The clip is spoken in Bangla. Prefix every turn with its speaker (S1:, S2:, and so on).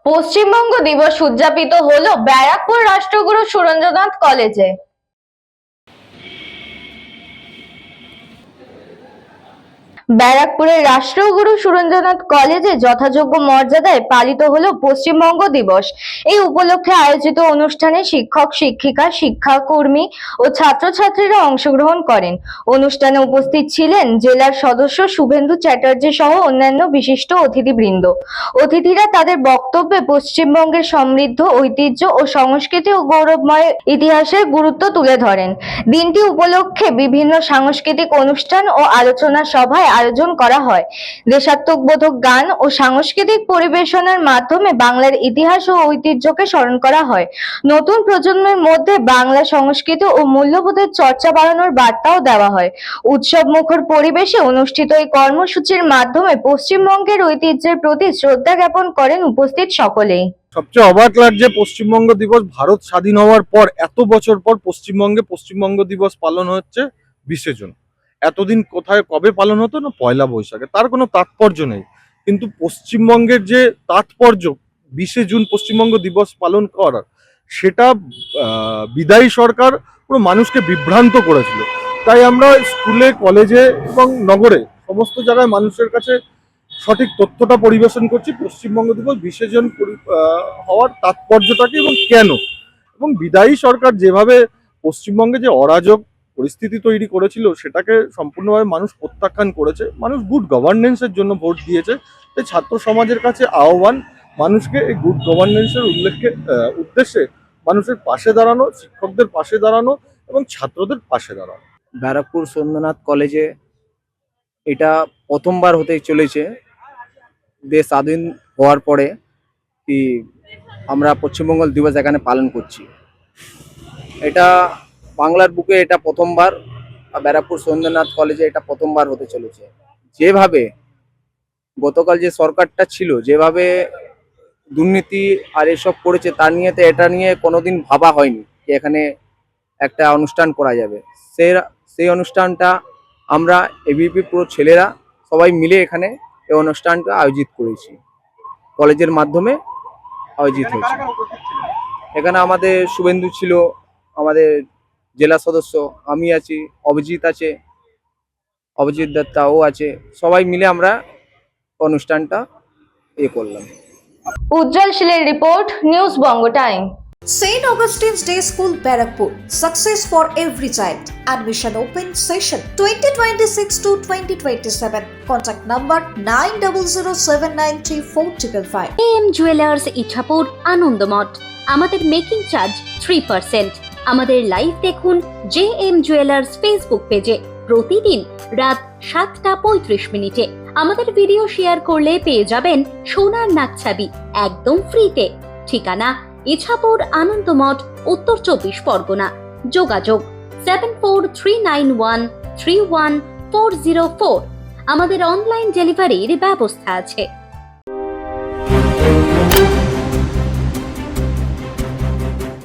S1: পশ্চিমবঙ্গ দিবস উদযাপিত হলো ব্যারাকপুর রাষ্ট্রগুরু সুরেন্দ্রনাথ কলেজে। ব্যারাকপুরের রাষ্ট্রগুরু সুরেন্দ্রনাথ কলেজে যথাযোগ্য মর্যাদায় পালিত হলো পশ্চিমবঙ্গ দিবস। এই উপলক্ষে আয়োজিত অনুষ্ঠানে শিক্ষক শিক্ষিকা, শিক্ষাকর্মী ও ছাত্রছাত্রীরা অংশগ্রহণ করেন। অনুষ্ঠানে উপস্থিত ছিলেন জেলার সদস্য শুভেন্দু চ্যাটার্জি সহ অন্যান্য বিশিষ্ট অতিথিবৃন্দ। অতিথিরা তাদের বক্তব্যে পশ্চিমবঙ্গের সমৃদ্ধ ঐতিহ্য ও সংস্কৃতি ও গৌরবময় ইতিহাসের গুরুত্ব তুলে ধরেন। দিনটি উপলক্ষে বিভিন্ন সাংস্কৃতিক অনুষ্ঠান ও আলোচনা সভায় আয়োজন করা হয়। দেশাত্মবোধক গান ও সাংস্কৃতিক পরিবেশনার মাধ্যমে বাংলার ইতিহাস ও ঐতিহ্যকে স্মরণ করা হয়। নতুন প্রজন্মের মধ্যে বাংলা সংস্কৃতি ও মূল্যবোধের চর্চা বাড়ানোর বার্তাও দেওয়া হয়। উৎসব মুখর পরিবেশে অনুষ্ঠিত এই কর্মসূচির মাধ্যমে পশ্চিমবঙ্গের ঐতিহ্যের প্রতি শ্রদ্ধা জ্ঞাপন করেন উপস্থিত সকলেই।
S2: সবচেয়ে অবাক লাগছে পশ্চিমবঙ্গ দিবস ভারত স্বাধীন হওয়ার পর এত বছর পর পশ্চিমবঙ্গে পশ্চিমবঙ্গ দিবস পালন হচ্ছে 20শে জুন। এতদিন কোথায় কবে পালন হতো না, পয়লা বৈশাখে। তার কোনো তাৎপর্য নেই, কিন্তু পশ্চিমবঙ্গের যে তাৎপর্য 20শে জুন পশ্চিমবঙ্গ দিবস পালন করার, সেটা বিদায়ী সরকার পুরো মানুষকে বিভ্রান্ত করেছিল। তাই আমরা স্কুলে, কলেজে এবং নগরে সমস্ত জায়গায় মানুষের কাছে সঠিক তথ্যটা পরিবেশন করছি পশ্চিমবঙ্গ দিবস 20শে জুন হওয়ার তাৎপর্যটাকে এবং কেন, এবং বিদায়ী সরকার যেভাবে পশ্চিমবঙ্গে যে অরাজক পরিস্থিতি তৈরি করেছিল সেটাকে সম্পূর্ণভাবে মানুষ প্রত্যাখ্যান করেছে। মানুষ গুড গভর্নেন্সের জন্য ভোট দিয়েছে। তাই ছাত্র সমাজের কাছে আহ্বান মানুষকে এই গুড গভর্নেন্সের উদ্দেশ্যে মানুষের পাশে দাঁড়ানো, শিক্ষকদের পাশে দাঁড়ানো এবং ছাত্রদের পাশে দাঁড়ানো।
S3: ব্যারাকপুর সুরেন্দ্রনাথ কলেজে এটা প্রথমবার হতে চলেছে দেশ স্বাধীন হওয়ার পরে কি আমরা পশ্চিমবঙ্গ দিবস এখানে পালন করছি। এটা বাংলার বুকে এটা প্রথমবার, ব্যারাকপুর সুরেন্দ্রনাথ কলেজে এটা প্রথমবার হতে চলেছে। যেভাবে গতকাল যে সরকারটা ছিল, যেভাবে দুর্নীতি আর এসব করেছে, তার নিয়ে তো এটা নিয়ে কোনোদিন ভাবা হয়নি যে এখানে একটা অনুষ্ঠান করা যাবে। সেই অনুষ্ঠানটা আমরা এবিপি পুরো ছেলেরা সবাই মিলে এখানে এই অনুষ্ঠানটা আয়োজিত করেছি, কলেজের মাধ্যমে আয়োজিত হয়েছে। এখানে আমাদের শুভেন্দু ছিল, আমাদের জেলা সদস্য, আমি আছি, অভিজিৎ আছে, অভিজিৎ দত্তাও আছে। সবাই মিলে আমরা অনুষ্ঠানটা করলাম।
S1: উজ্জ্বল শীলের report, news Banga time.
S4: St. Augustine's Day School, Barakpur. Success for every child. Admission open session 2026 to 2027. Contact number 9007934555.
S5: AM Jewelers Ichapur Anandamath. আমাদের মেকিং চার্জ 3%। আমাদের লাইভ দেখুন JM Jewelers ফেসবুক পেজে প্রতিদিন রাত 7:35 আমাদের ভিডিও শেয়ার করলে পেয়ে যাবেন সোনার নাকছাবি একদম ফ্রিতে। ঠিকানা ইছাপুর আনন্দমঠ, উত্তর 24 পরগনা। যোগাযোগ 7439131404। আমাদের অনলাইন ডেলিভারির ব্যবস্থা আছে।